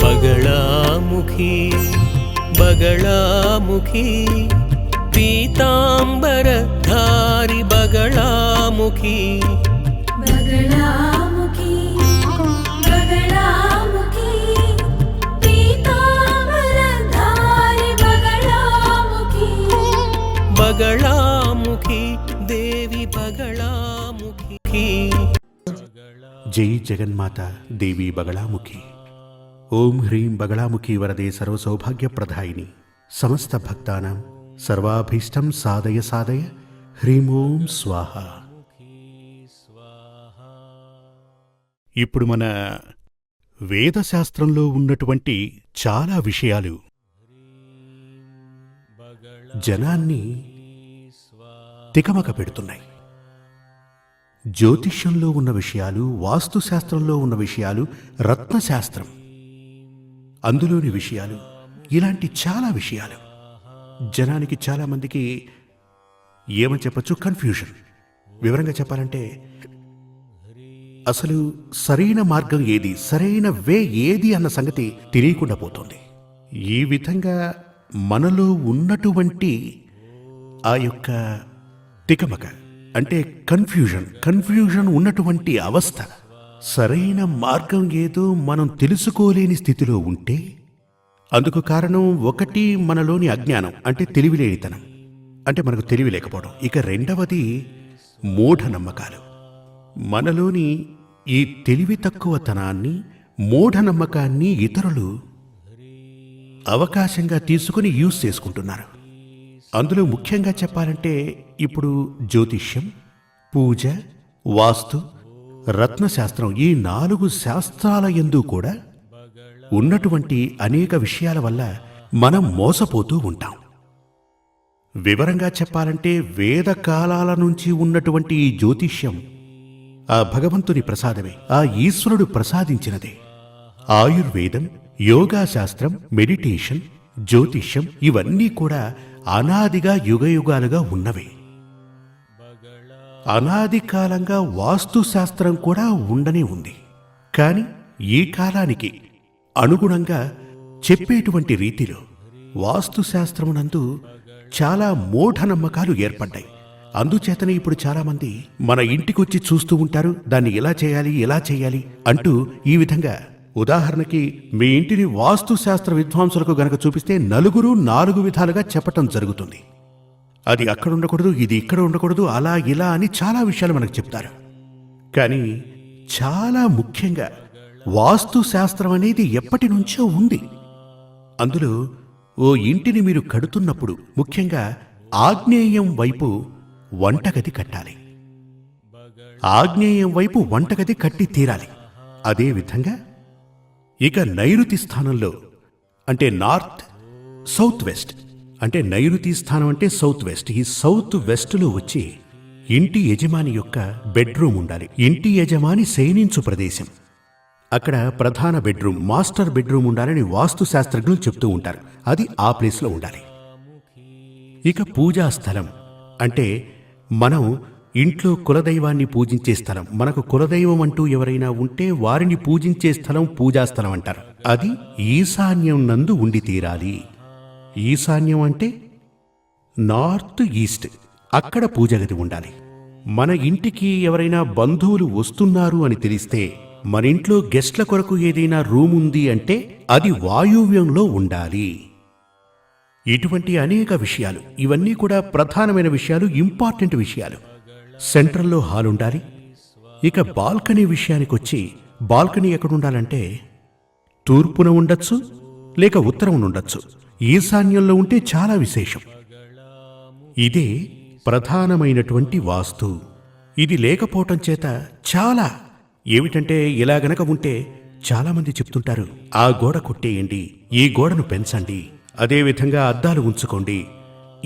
बगलामुखी बगलामुखी पीतांबरधारी बगलामुखी बगलामुखी बगलामुखी पीतांबरधारी बगलामुखी बगलामुखी देवी बगलामुखी। जय जगन्माता देवी बगलामुखी। ओम ह्रीं बगलामुखी वरदे सर्वसौभाग्यप्रदायिनी समस्त भक्तानां सर्वाभीष्टं साधय साधय హ్రీం ఓం స్వాహ। ఇప్పుడు మన వేదశాస్త్రంలో ఉన్నటువంటి చాలా విషయాలు జనాన్ని తికమక పెడుతున్నాయి. జ్యోతిష్యంలో ఉన్న విషయాలు, వాస్తుశాస్త్రంలో ఉన్న విషయాలు, రత్నశాస్త్రం అందులోని విషయాలు, ఇలాంటి చాలా విషయాలు జనానికి చాలామందికి ఏమని చెప్పచ్చు, కన్ఫ్యూజన్. వివరంగా చెప్పాలంటే అసలు సరైన మార్గం ఏది, సరైన వే ఏది అన్న సంగతి తెలియకుండా పోతుంది. ఈ విధంగా మనలో ఉన్నటువంటి ఆ యొక్క తికమక అంటే కన్ఫ్యూజన్ ఉన్నటువంటి అవస్థ, సరైన మార్గం ఏదో మనం తెలుసుకోలేని స్థితిలో ఉంటే అందుకు కారణం ఒకటి మనలోని అజ్ఞానం అంటే తెలివిలేనితనం, అంటే మనకు తెలివి లేకపోవడం. ఇక రెండవది మూఢనమ్మకాలు. మనలోని ఈ తెలివి తక్కువతనాన్ని, మూఢనమ్మకాన్ని ఇతరులు అవకాశంగా తీసుకుని యూజ్ చేసుకుంటున్నారు. అందులో ముఖ్యంగా చెప్పాలంటే ఇప్పుడు జ్యోతిష్యం, పూజ, వాస్తు, రత్నశాస్త్రం, ఈ 4 శాస్త్రాల యందు కూడా ఉన్నటువంటి అనేక విషయాల వల్ల మనం మోసపోతూ ఉంటాం. వివరంగా చెప్పాలంటే వేదకాలాల నుంచి ఉన్నటువంటి ఈ జ్యోతిష్యం ఆ భగవంతుని ప్రసాదమే, ఆ ఈశ్వరుడు ప్రసాదించినదే. ఆయుర్వేదం, యోగాశాస్త్రం, మెడిటేషన్, జ్యోతిష్యం ఇవన్నీ కూడా అనాదిగా యుగయుగాలుగా ఉన్నవే. అనాది కాలంగా వాస్తుశాస్త్రం కూడా ఉండనే ఉంది. కాని ఈ కాలానికి అనుగుణంగా చెప్పేటువంటి రీతిలో వాస్తుశాస్త్రమునందు చాలా మూఢనమ్మకాలు ఏర్పడ్డాయి. అందుచేతనే ఇప్పుడు చాలామంది మన ఇంటికొచ్చి చూస్తూ ఉంటారు, దాన్ని ఎలా చేయాలి అంటూ. ఈ విధంగా ఉదాహరణకి మీ ఇంటిని వాస్తుశాస్త్ర విద్వాంసులకు గనక చూపిస్తే నలుగురు 4 విధాలుగా చెప్పటం జరుగుతుంది. అది అక్కడ ఉండకూడదు, ఇది ఇక్కడ ఉండకూడదు, అలా ఇలా అని చాలా విషయాలు మనకు చెప్తారు. కానీ చాలా ముఖ్యంగా వాస్తుశాస్త్రం అనేది ఎప్పటి నుంచో ఉంది. అందులో ఓ ఇంటిని మీరు కడుతున్నప్పుడు ముఖ్యంగా ఆగ్నేయం వైపు వంటగది కట్టాలి. ఆగ్నేయం వైపు వంటగది కట్టి తీరాలి. అదేవిధంగా ఇక నైరుతి స్థానంలో అంటే నార్త్, సౌత్ వెస్ట్, అంటే నైరుతి స్థానం అంటే సౌత్ వెస్ట్. ఈ సౌత్ వెస్ట్లో వచ్చి ఇంటి యజమాని యొక్క బెడ్రూమ్ ఉండాలి. ఇంటి యజమాని శయనించు ప్రదేశం, అక్కడ ప్రధాన బెడ్రూమ్, మాస్టర్ బెడ్రూమ్ ఉండాలని వాస్తు శాస్త్రజ్ఞులు చెప్తూ ఉంటారు. అది ఆ ప్లేస్లో ఉండాలి. ఇక పూజా స్థలం అంటే మనం ఇంట్లో కులదైవాన్ని పూజించే స్థలం. మనకు కులదైవం అంటూ ఎవరైనా ఉంటే వారిని పూజించే స్థలం పూజాస్థలం అంటారు. అది ఈశాన్యం నందు ఉండి తీరాలి. ఈశాన్యం అంటే నార్త్ ఈస్ట్, అక్కడ పూజగది ఉండాలి. మన ఇంటికి ఎవరైనా బంధువులు వస్తున్నారు అని తెలిస్తే, మన ఇంట్లో గెస్ట్ల కొరకు ఏదైనా రూమ్ ఉంది అంటే అది వాయువ్యంలో ఉండాలి. ఇటువంటి అనేక విషయాలు, ఇవన్నీ కూడా ప్రధానమైన విషయాలు, ఇంపార్టెంట్ విషయాలు. సెంట్రల్లో హాల్ ఉండాలి. ఇక బాల్కనీ విషయానికొచ్చి, బాల్కనీ ఎక్కడుండాలంటే తూర్పున ఉండొచ్చు, లేక ఉత్తరం ఉండొచ్చు. ఈశాన్యంలో ఉంటే చాలా విశేషం. ఇదే ప్రధానమైనటువంటి వాస్తు. ఇది లేకపోవటం చేత చాలా ఏమిటంటే, ఇలా గనక ఉంటే చాలామంది చెప్తుంటారు, ఆ గోడ కొట్టేయండి, ఈ గోడను పెంచండి, అదేవిధంగా అద్దాలు ఉంచుకోండి,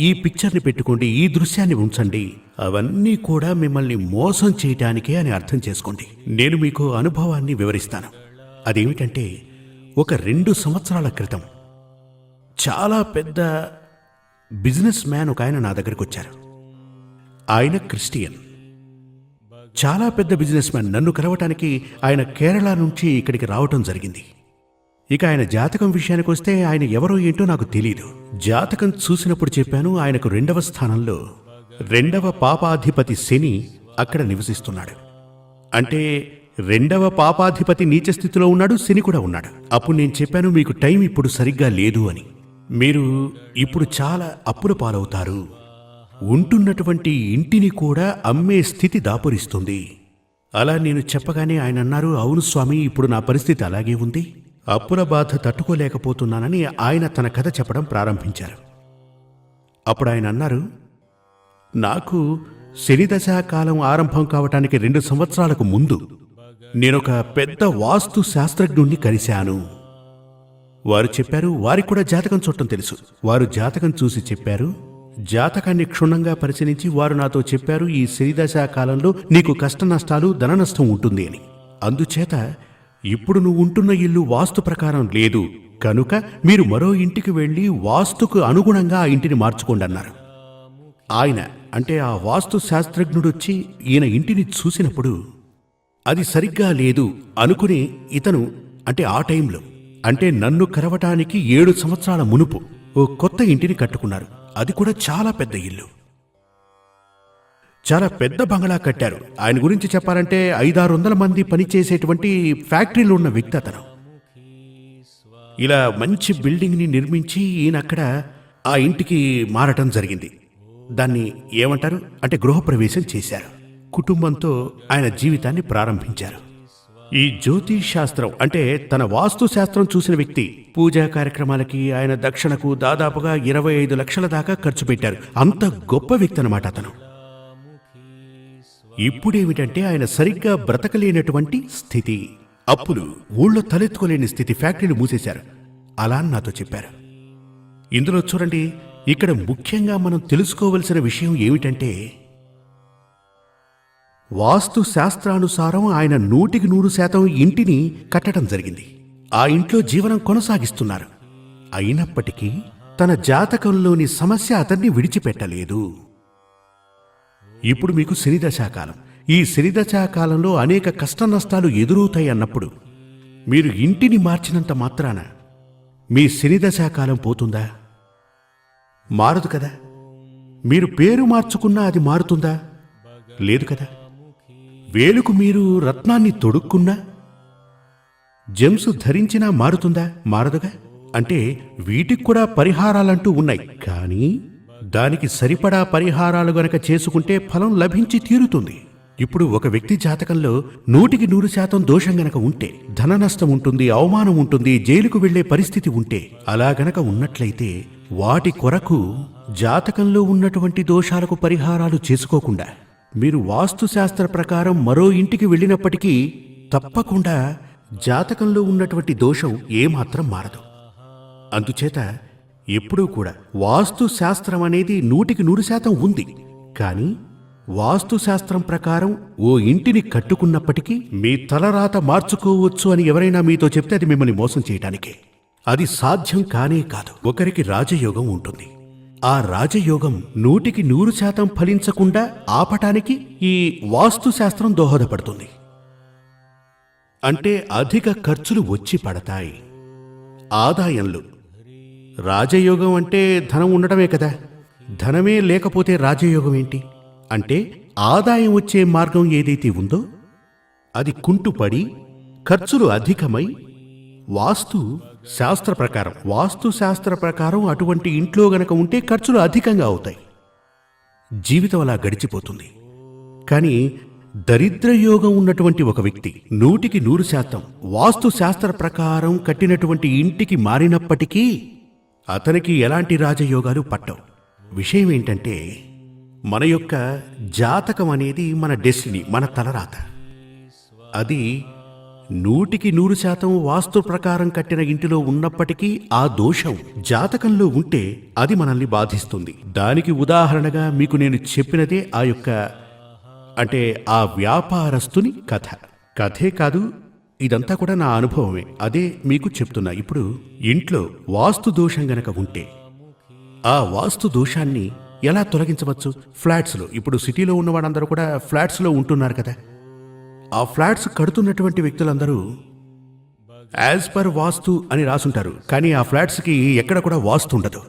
ఈ పిక్చర్ని పెట్టుకోండి, ఈ దృశ్యాన్ని ఉంచండి. అవన్నీ కూడా మిమ్మల్ని మోసం చేయటానికే అని అర్థం చేసుకోండి. నేను మీకు అనుభవాన్ని వివరిస్తాను. అదేమిటంటే, ఒక 2 సంవత్సరాల క్రితం చాలా పెద్ద బిజినెస్ మ్యాన్ ఒక ఆయన నా దగ్గరికి వచ్చారు. ఆయన క్రిస్టియన్, చాలా పెద్ద బిజినెస్ మ్యాన్. నన్ను కలవటానికి ఆయన కేరళ నుంచి ఇక్కడికి రావటం జరిగింది. ఇక ఆయన జాతకం విషయానికి వస్తే ఆయన ఎవరో ఏంటో నాకు తెలీదు. జాతకం చూసినప్పుడు చెప్పాను, ఆయనకు 2వ స్థానంలో 2వ పాపాధిపతి శని అక్కడ నివసిస్తున్నాడు. అంటే 2వ పాపాధిపతి నీచ స్థితిలో ఉన్నాడు, శని కూడా ఉన్నాడు. అప్పుడు నేను చెప్పాను, మీకు టైం ఇప్పుడు సరిగ్గా లేదు అని. మీరు ఇప్పుడు చాలా అప్పుల పాలవుతారు. ఉంటున్నటువంటి ఇంటిని కూడా అమ్మే స్థితి దాపురిస్తుంది. అలా నేను చెప్పగానే ఆయన అన్నారు, అవును స్వామి, ఇప్పుడు నా పరిస్థితి అలాగే ఉంది. అప్పుల బాధ తట్టుకోలేకపోతున్నానని ఆయన తన కథ చెప్పడం ప్రారంభించారు. అప్పుడు ఆయన అన్నారు, నాకు శనిదశా కాలం ఆరంభం కావటానికి 2 సంవత్సరాలకు ముందు నేనొక పెద్ద వాస్తు శాస్త్రజ్ఞుణ్ణి కలిశాను. వారు చెప్పారు, వారికి కూడా జాతకం చూడటం తెలుసు. వారు జాతకం చూసి చెప్పారు, జాతకాన్ని క్షుణ్ణంగా పరిశీలించి వారు నాతో చెప్పారు, ఈ శనిదశా కాలంలో నీకు కష్ట నష్టాలు, ధన నష్టం ఉంటుంది అని. అందుచేత ఇప్పుడు నువ్వు ఉంటున్న ఇల్లు వాస్తు ప్రకారం లేదు కనుక మీరు మరో ఇంటికి వెళ్ళి వాస్తుకు అనుగుణంగా ఆ ఇంటిని మార్చుకోండి అన్నారు. ఆయన అంటే ఆ వాస్తు శాస్త్రజ్ఞుడొచ్చి ఈయన ఇంటిని చూసినప్పుడు అది సరిగ్గా లేదు అనుకుని ఇతను అంటే ఆ టైంలో అంటే నన్ను కరవటానికి 7 సంవత్సరాల మునుపు ఓ కొత్త ఇంటిని కట్టుకున్నారు. అది కూడా చాలా పెద్ద ఇల్లు, చాలా పెద్ద బంగళా కట్టారు. ఆయన గురించి చెప్పాలంటే 500-600 మంది పనిచేసేటువంటి ఫ్యాక్టరీలో ఉన్న వ్యక్తి అతను. ఇలా మంచి బిల్డింగ్ని నిర్మించి ఈయన అక్కడ ఆ ఇంటికి మారటం జరిగింది. దాన్ని ఏమంటారు అంటే గృహప్రవేశం చేశారు. కుటుంబంతో ఆయన జీవితాన్ని ప్రారంభించారు. ఈ జ్యోతిష్ శాస్త్రం అంటే తన వాస్తు శాస్త్రం చూసిన వ్యక్తి పూజా కార్యక్రమాలకి ఆయన దక్షిణకు దాదాపుగా 25 లక్షల దాకా ఖర్చు పెట్టారు. అంత గొప్ప వ్యక్తి అన్నమాట అతను. ఇప్పుడేమిటంటే ఆయన సరిగ్గా బ్రతకలేనటువంటి స్థితి, అప్పులు, ఊళ్ళో తలెత్తుకోలేని స్థితి, ఫ్యాక్టరీలు మూసేశారు. అలా అని నాతో చెప్పారు. ఇందులో చూడండి, ఇక్కడ ముఖ్యంగా మనం తెలుసుకోవలసిన విషయం ఏమిటంటే వాస్తు శాస్త్రానుసారం ఆయన 100% ఇంటిని కట్టడం జరిగింది. ఆ ఇంట్లో జీవనం కొనసాగిస్తున్నారు. అయినప్పటికీ తన జాతకంలోని సమస్య అతన్ని విడిచిపెట్టలేదు. ఇప్పుడు మీకు శనిదశాకాలం. ఈ శనిదశాకాలంలో అనేక కష్ట నష్టాలు ఎదురవుతాయి అన్నప్పుడు మీరు ఇంటిని మార్చినంత మాత్రాన మీ శనిదశాకాలం పోతుందా? మారదు కదా. మీరు పేరు మార్చుకున్నా అది మారుతుందా? లేదు కదా. వేలుకు మీరు రత్నాన్ని తొడుక్కున్నా, జెమ్స్ ధరించినా మారుతుందా? మారదుగా. అంటే వీటికి కూడా పరిహారాలంటూ ఉన్నాయి. కానీ దానికి సరిపడా పరిహారాలు గనక చేసుకుంటే ఫలం లభించి తీరుతుంది. ఇప్పుడు ఒక వ్యక్తి జాతకంలో 100% దోషం గనక ఉంటే ధన నష్టం ఉంటుంది, అవమానం ఉంటుంది, జైలుకు వెళ్లే పరిస్థితి ఉంటే, అలా గనక ఉన్నట్లయితే వాటి కొరకు జాతకంలో ఉన్నటువంటి దోషాలకు పరిహారాలు చేసుకోకుండా మీరు వాస్తుశాస్త్ర ప్రకారం మరో ఇంటికి వెళ్ళినప్పటికీ తప్పకుండా జాతకంలో ఉన్నటువంటి దోషం ఏమాత్రం మారదు. అందుచేత ఎప్పుడూ కూడా వాస్తు శాస్త్రం అనేది 100% ఉంది. కానీ వాస్తుశాస్త్రం ప్రకారం ఓ ఇంటిని కట్టుకున్నప్పటికీ మీ తలరాత మార్చుకోవచ్చు అని ఎవరైనా మీతో చెప్తే అది మిమ్మల్ని మోసం చేయటానికే. అది సాధ్యం కానే కాదు. ఒకరికి రాజయోగం ఉంటుంది. ఆ రాజయోగం 100% ఫలించకుండా ఆపటానికి ఈ వాస్తుశాస్త్రం దోహదపడుతుంది. అంటే అధిక ఖర్చులు వచ్చి పడతాయి. ఆదాయంలో రాజయోగం అంటే ధనం ఉండటమే కదా. ధనమే లేకపోతే రాజయోగం ఏంటి? అంటే ఆదాయం వచ్చే మార్గం ఏదైతే ఉందో అది కుంటుపడి ఖర్చులు అధికమై వాస్తు శాస్త్ర ప్రకారం అటువంటి ఇంట్లో గనక ఉంటే ఖర్చులు అధికంగా అవుతాయి. జీవితం అలా గడిచిపోతుంది. కానీ దరిద్రయోగం ఉన్నటువంటి ఒక వ్యక్తి 100% వాస్తు శాస్త్ర ప్రకారం కట్టినటువంటి ఇంటికి మారినప్పటికీ అతనికి ఎలాంటి రాజయోగాలు పట్టవు. విషయం ఏంటంటే మన యొక్క జాతకం అనేది మన డెస్టినీ, మన తలరాత. అది 100% వాస్తు ప్రకారం కట్టిన ఇంటిలో ఉన్నప్పటికీ ఆ దోషం జాతకంలో ఉంటే అది మనల్ని బాధిస్తుంది. దానికి ఉదాహరణగా మీకు నేను చెప్పినదే ఆ యొక్క అంటే ఆ వ్యాపారస్తుని కథే కాదు, ఇదంతా కూడా నా అనుభవమే. అదే మీకు చెప్తున్నా. ఇప్పుడు ఇంట్లో వాస్తు దోషం గనక ఉంటే ఆ వాస్తు దోషాన్ని ఎలా తొలగించవచ్చు? ఫ్లాట్స్లో, ఇప్పుడు సిటీలో ఉన్న వాళ్ళందరూ కూడా ఫ్లాట్స్లో ఉంటున్నారు కదా. ఆ ఫ్లాట్స్ కడుతున్నటువంటి వ్యక్తులందరూ యాజ్ పర్ వాస్తు అని రాసుంటారు, కానీ ఆ ఫ్లాట్స్కి ఎక్కడ కూడా వాస్తు ఉండదు.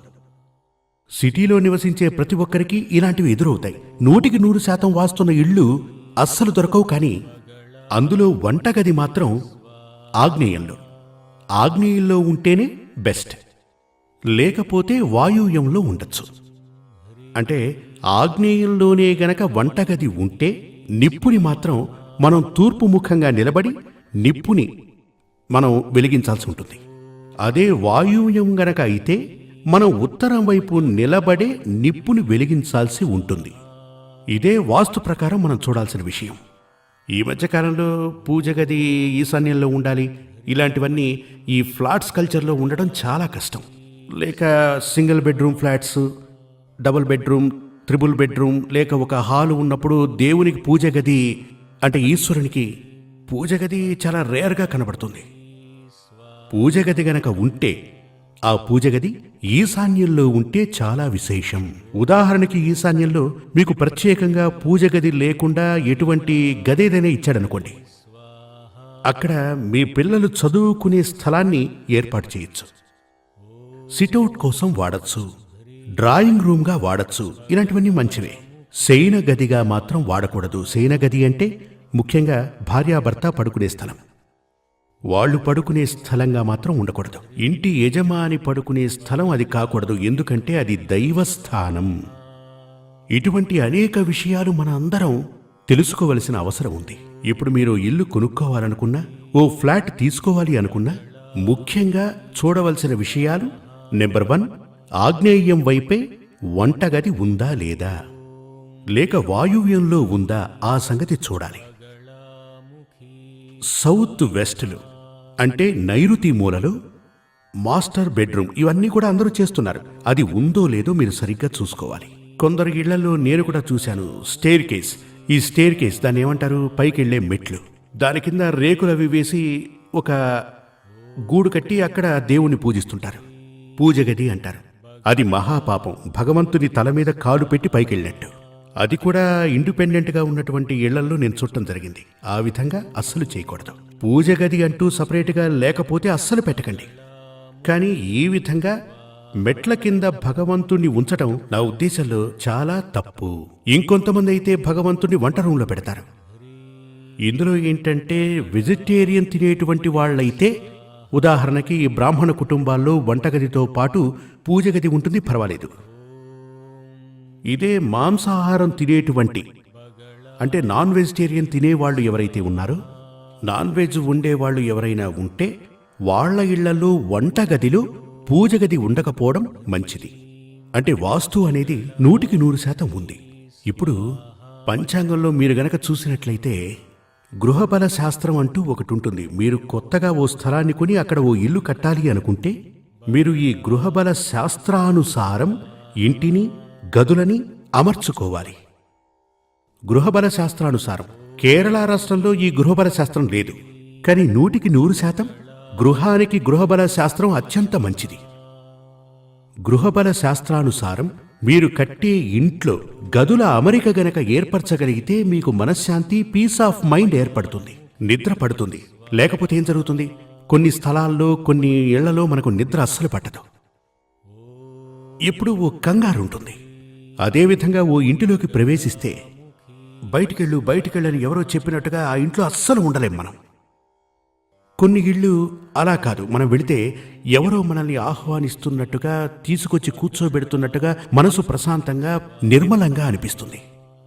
సిటీలో నివసించే ప్రతి ఒక్కరికి ఇలాంటివి ఎదురవుతాయి. 100% వాస్తున్న ఇళ్ళు అస్సలు దొరకవు, కానీ అందులో వంటగది మాత్రం ఆగ్నేయంలో ఉంటేనే బెస్ట్, లేకపోతే వాయువ్యంలో ఉండొచ్చు. అంటే ఆగ్నేయంలోనే గనక వంటగది ఉంటే నిప్పుని మాత్రం మనం తూర్పు ముఖంగా నిలబడి నిప్పుని మనం వెలిగించాల్సి ఉంటుంది. అదే వాయువ్యం గనక అయితే మనం ఉత్తరం వైపు నిలబడే నిప్పుని వెలిగించాల్సి ఉంటుంది. ఇదే వాస్తు ప్రకారం మనం చూడాల్సిన విషయం. ఈ మధ్యకాలంలో పూజ గది ఈశాన్యంలో ఉండాలి, ఇలాంటివన్నీ ఈ ఫ్లాట్స్ కల్చర్లో ఉండడం చాలా కష్టం. లేక single bedroom flats, double bedroom, triple bedroom, లేక ఒక హాలు ఉన్నప్పుడు దేవునికి పూజ గది అంటే ఈశ్వరునికి పూజ గది చాలా రేర్గా కనబడుతుంది. పూజ గది గనక ఉంటే ఆ పూజ గది ఈశాన్యంలో ఉంటే చాలా విశేషం. ఉదాహరణకి ఈశాన్యంలో మీకు ప్రత్యేకంగా పూజ గది లేకుండా ఎటువంటి గదేదైనా ఇచ్చాడనుకోండి, అక్కడ మీ పిల్లలు చదువుకునే స్థలాన్ని ఏర్పాటు చేయొచ్చు, సిట్అవుట్ కోసం వాడచ్చు, డ్రాయింగ్ రూమ్గా వాడచ్చు. ఇలాంటివన్నీ మంచివే. శయన గదిగా మాత్రం వాడకూడదు. శయన గది అంటే ముఖ్యంగా భార్యాభర్త పడుకునే స్థలం. వాళ్ళు పడుకునే స్థలంగా మాత్రం ఉండకూడదు. ఇంటి యజమాని పడుకునే స్థలం అది కాకూడదు, ఎందుకంటే అది దైవస్థానం. ఇటువంటి అనేక విషయాలు మన అందరం తెలుసుకోవలసిన అవసరం ఉంది. ఇప్పుడు మీరు ఇల్లు కొనుక్కోవాలనుకున్నా, ఓ ఫ్లాట్ తీసుకోవాలి అనుకున్నా, ముఖ్యంగా చూడవలసిన విషయాలు: నెంబర్ 1, ఆగ్నేయం వైపే వంటగది ఉందా లేదా, లేక వాయువ్యంలో ఉందా, ఆ సంగతి చూడాలి. సౌత్ వెస్ట్లో అంటే నైరుతి మూలలో మాస్టర్ బెడ్రూమ్, ఇవన్నీ కూడా అందరూ చేస్తున్నారు. అది ఉందో లేదో మీరు సరిగ్గా చూసుకోవాలి. కొందరు ఇళ్లలో నేను కూడా చూశాను, స్టేర్ కేస్. ఈ స్టేర్ కేస్ దాన్ని ఏమంటారు, పైకి వెళ్లే మెట్లు, దాని కింద రేకులు అవి వేసి ఒక గూడు కట్టి అక్కడ దేవుణ్ణి పూజిస్తుంటారు. పూజ గది అంటారు. అది మహాపాపం. భగవంతుని తల మీద కాలు పెట్టి పైకెళ్ళినట్టు. అది కూడా ఇండిపెండెంట్గా ఉన్నటువంటి ఇళ్లల్లో నేను చూడటం జరిగింది. ఆ విధంగా అస్సలు చేయకూడదు. పూజ గది అంటూ సపరేట్గా లేకపోతే అస్సలు పెట్టకండి. కానీ ఈ విధంగా మెట్ల కింద భగవంతుణ్ణి ఉంచటం నా ఉద్దేశంలో చాలా తప్పు. ఇంకొంతమంది అయితే భగవంతుణ్ణి వంట రూంలో పెడతారు. ఇందులో ఏంటంటే వెజిటేరియన్ తినేటువంటి వాళ్ళైతే, ఉదాహరణకి బ్రాహ్మణ కుటుంబాల్లో వంటగదితో పాటు పూజ గది ఉంటుంది, పర్వాలేదు. ఇదే మాంసాహారం తినేటువంటి అంటే నాన్ వెజిటేరియన్ తినేవాళ్ళు ఎవరైతే ఉన్నారో, నాన్ వెజ్ ఉండేవాళ్ళు ఎవరైనా ఉంటే వాళ్ల ఇళ్లలో వంటగదిలో పూజ గది ఉండకపోవడం మంచిది. అంటే వాస్తు అనేది 100% ఉంది. ఇప్పుడు పంచాంగంలో మీరు గనక చూసినట్లయితే గృహబల శాస్త్రం అంటూ ఒకటి ఉంటుంది. మీరు కొత్తగా ఓ స్థలాన్ని కొని అక్కడ ఓ ఇల్లు కట్టాలి అనుకుంటే మీరు ఈ గృహబల శాస్త్రానుసారం ఇంటిని, గదులని అమర్చుకోవాలి. గృహబల శాస్త్రానుసారం కేరళ రాష్ట్రంలో ఈ గృహబల శాస్త్రం లేదు, కానీ 100% గృహానికి గృహబల శాస్త్రం అత్యంత మంచిది. గృహబల శాస్త్రానుసారం మీరు కట్టే ఇంట్లో గదుల అమరిక గనక ఏర్పరచగలిగితే మీకు మనశ్శాంతి, పీస్ ఆఫ్ మైండ్ ఏర్పడుతుంది, నిద్ర పడుతుంది. లేకపోతే ఏం జరుగుతుంది, కొన్ని స్థలాల్లో, కొన్ని ఇళ్లలో మనకు నిద్ర అస్సలు పట్టదు. ఇప్పుడు ఓ కంగారు ఉంటుంది. అదేవిధంగా ఓ ఇంటిలోకి ప్రవేశిస్తే బయటికెళ్ళని ఎవరో చెప్పినట్టుగా ఆ ఇంట్లో అస్సలు ఉండలేం మనం. కొన్ని ఇళ్ళు అలా కాదు, మనం వెళితే ఎవరో మనల్ని ఆహ్వానిస్తున్నట్టుగా, తీసుకొచ్చి కూర్చోబెడుతున్నట్టుగా మనసు ప్రశాంతంగా, నిర్మలంగా అనిపిస్తుంది.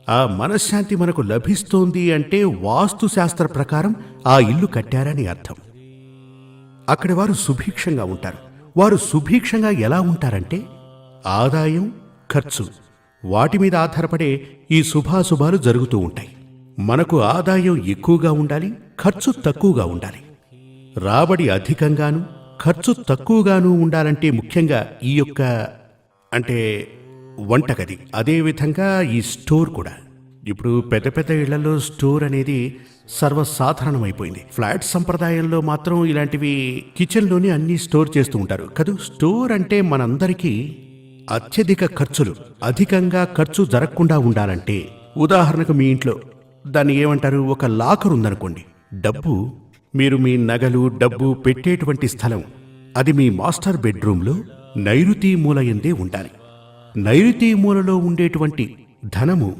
ఆ మనశ్శాంతి మనకు లభిస్తోంది అంటే వాస్తు శాస్త్ర ప్రకారం ఆ ఇల్లు కట్టారని అర్థం. అక్కడి వారు సుభిక్షంగా ఉంటారు. వారు సుభిక్షంగా ఎలా ఉంటారంటే ఆదాయం, ఖర్చు వాటి మీద ఆధారపడే ఈ శుభాశుభాలు జరుగుతూ ఉంటాయి. మనకు ఆదాయం ఎక్కువగా ఉండాలి, ఖర్చు తక్కువగా ఉండాలి. రాబడి అధికంగాను, ఖర్చు తక్కువగాను ఉండాలంటే ముఖ్యంగా ఈ యొక్క అంటే వంటగది, అదేవిధంగా ఈ స్టోర్ కూడా. ఇప్పుడు పెద్ద పెద్ద ఇళ్లలో స్టోర్ అనేది సర్వసాధారణమైపోయింది. ఫ్లాట్ సంప్రదాయంలో మాత్రం ఇలాంటివి కిచెన్లోనే అన్నీ స్టోర్ చేస్తూ ఉంటారు కదూ. స్టోర్ అంటే మనందరికీ అత్యధిక ఖర్చులు, అధికంగా ఖర్చు జరగకుండా ఉండాలంటే, ఉదాహరణకు మీ ఇంట్లో దాన్ని ఏమంటారు, ఒక లాకర్ ఉందనుకోండి. డబ్బు మీరు మీ నగలు డబ్బు పెట్టేటువంటి స్థలం అది మీ మాస్టర్ బెడ్రూమ్లో నైరుతి మూల ఎందే ఉండాలి. నైరుతి మూలలో ఉండేటువంటి ధనము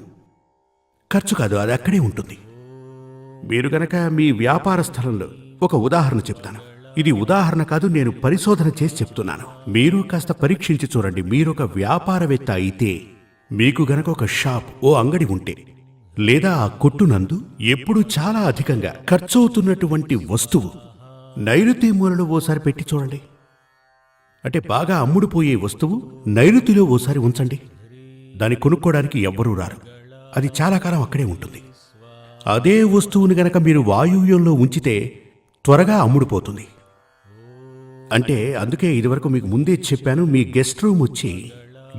ఖర్చు కాదు, అది అక్కడే ఉంటుంది. మీరు గనక మీ వ్యాపార స్థలంలో ఒక ఉదాహరణ చెప్తాను. ఇది ఉదాహరణ కాదు, నేను పరిశోధన చేసి చెప్తున్నాను. మీరు కాస్త పరీక్షించి చూడండి. మీరొక వ్యాపారవేత్త అయితే మీకు గనక ఒక షాప్, ఓ అంగడి ఉంటే, లేదా ఆ కొట్టునందు ఎప్పుడు చాలా అధికంగా ఖర్చవుతున్నటువంటి వస్తువు నైరుతి మూలలో ఓసారి పెట్టి చూడండి. అంటే బాగా అమ్ముడుపోయే వస్తువు నైరుతిలో ఓసారి ఉంచండి. దాన్ని కొనుక్కోవడానికి ఎవ్వరూ రారు, అది చాలా కాలం అక్కడే ఉంటుంది. అదే వస్తువుని గనక మీరు వాయువ్యంలో ఉంచితే త్వరగా అమ్ముడుపోతుంది. అంటే అందుకే ఇదివరకు మీకు ముందే చెప్పాను, మీ గెస్ట్ రూమ్ వచ్చి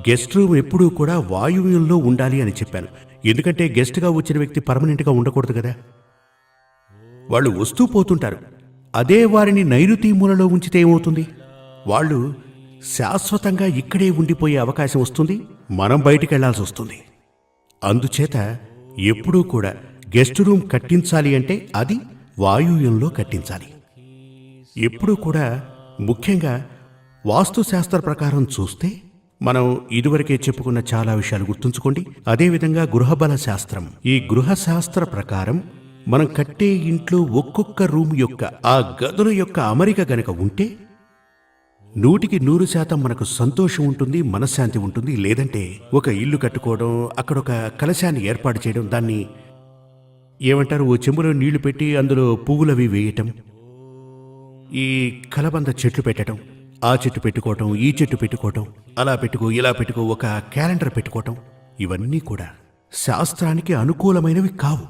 గెస్ట్ రూమ్ ఎప్పుడూ కూడా వాయువ్యంలో ఉండాలి అని చెప్పాను. ఎందుకంటే గెస్ట్గా వచ్చిన వ్యక్తి పర్మనెంట్గా ఉండకూడదు కదా, వాళ్ళు వస్తూ పోతుంటారు. అదే వారిని నైరుతి మూలలో ఉంచితే ఏమవుతుంది? వాళ్ళు శాశ్వతంగా ఇక్కడే ఉండిపోయే అవకాశం వస్తుంది, మనం బయటికి వెళ్లాల్సి వస్తుంది. అందుచేత ఎప్పుడూ కూడా గెస్ట్ రూమ్ కట్టించాలి అంటే అది వాయువ్యంలో కట్టించాలి. ఎప్పుడూ కూడా ముఖ్యంగా వాస్తుశాస్త్ర ప్రకారం చూస్తే మనం ఇదివరకే చెప్పుకున్న చాలా విషయాలు గుర్తుంచుకోండి. అదేవిధంగా గృహబల శాస్త్రం, ఈ గృహశాస్త్ర ప్రకారం మనం కట్టే ఇంట్లో ఒక్కొక్క రూమ్ యొక్క ఆ గదుల యొక్క అమరిక గనక ఉంటే 100% మనకు సంతోషం ఉంటుంది, మనశ్శాంతి ఉంటుంది. లేదంటే ఒక ఇల్లు కట్టుకోవడం, అక్కడొక కలశాన్ని ఏర్పాటు చేయడం, దాన్ని ఏమంటారు, ఓ చెంబులో నీళ్లు పెట్టి అందులో పువ్వులవి వేయటం, ఈ కలబంద చెట్లు పెట్టడం, ఆ చెట్టు పెట్టుకోవటం, ఈ చెట్టు పెట్టుకోవటం, అలా పెట్టుకో ఇలా పెట్టుకో, ఒక క్యాలెండర్ పెట్టుకోవటం, ఇవన్నీ కూడా శాస్త్రానికి అనుకూలమైనవి కావు.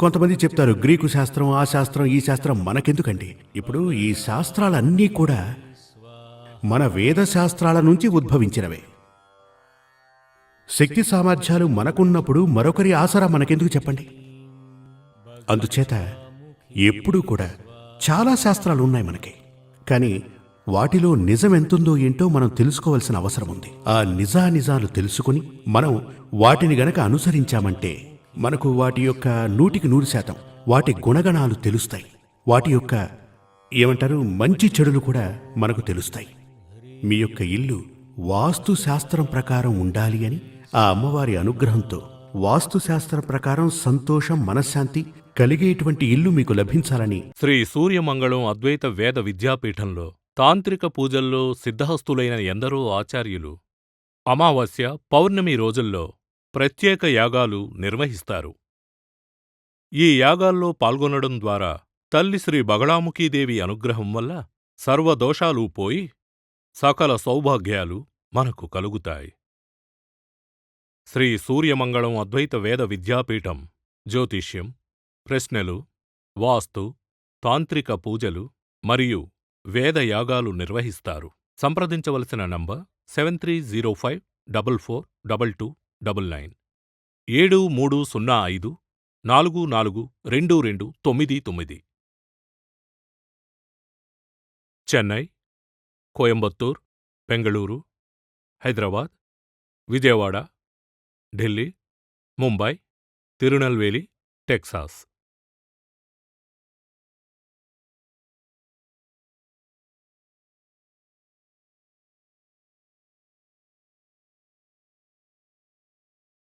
కొంతమంది చెప్తారు గ్రీకు శాస్త్రం, ఆ శాస్త్రం, ఈ శాస్త్రం మనకెందుకండి. ఇప్పుడు ఈ శాస్త్రాలన్నీ కూడా మన వేద శాస్త్రాల నుంచి ఉద్భవించినవే. శక్తి సామర్థ్యాలు మనకున్నప్పుడు మరొకరి ఆసరా మనకెందుకు చెప్పండి. అందుచేత ఎప్పుడూ కూడా చాలా శాస్త్రాలు ఉన్నాయి మనకి, కానీ వాటిలో నిజం ఎంతుందో ఏంటో మనం తెలుసుకోవాల్సిన అవసరం ఉంది. ఆ నిజానిజాలు తెలుసుకుని మనం వాటిని గనక అనుసరించామంటే మనకు వాటి యొక్క 100% వాటి గుణగణాలు తెలుస్తాయి. వాటి యొక్క ఏమంటారు మంచి చెడులు కూడా మనకు తెలుస్తాయి. మీ యొక్క ఇల్లు వాస్తు శాస్త్రం ప్రకారం ఉండాలి అని ఆ అమ్మవారి అనుగ్రహంతో వాస్తుశాస్త్రం ప్రకారం సంతోషం, మనశ్శాంతి కలిగేటువంటి ఇల్లు మీకు లభించాలని శ్రీ సూర్యమంగళం అద్వైత వేద విద్యాపీఠంలో తాంత్రిక పూజల్లో సిద్ధహస్తులైన ఎందరో ఆచార్యులు అమావాస్య, పౌర్ణమి రోజుల్లో ప్రత్యేక యాగాలు నిర్వహిస్తారు. ఈ యాగాల్లో పాల్గొనడం ద్వారా తల్లి శ్రీ బగళాముఖీదేవి అనుగ్రహం వల్ల సర్వదోషాలూ పోయి సకల సౌభాగ్యాలు మనకు కలుగుతాయి. శ్రీ సూర్యమంగళం అద్వైత వేద విద్యాపీఠం జ్యోతిష్యం, ప్రశ్నలు, వాస్తు, తాంత్రిక పూజలు మరియు వేదయాగాలు నిర్వహిస్తారు. సంప్రదించవలసిన నంబర్ 7305442299 7305442299. చెన్నై, కోయంబత్తూర్, బెంగళూరు, హైదరాబాద్, విజయవాడ, ఢిల్లీ, ముంబై, తిరునల్వేలి, టెక్సాస్.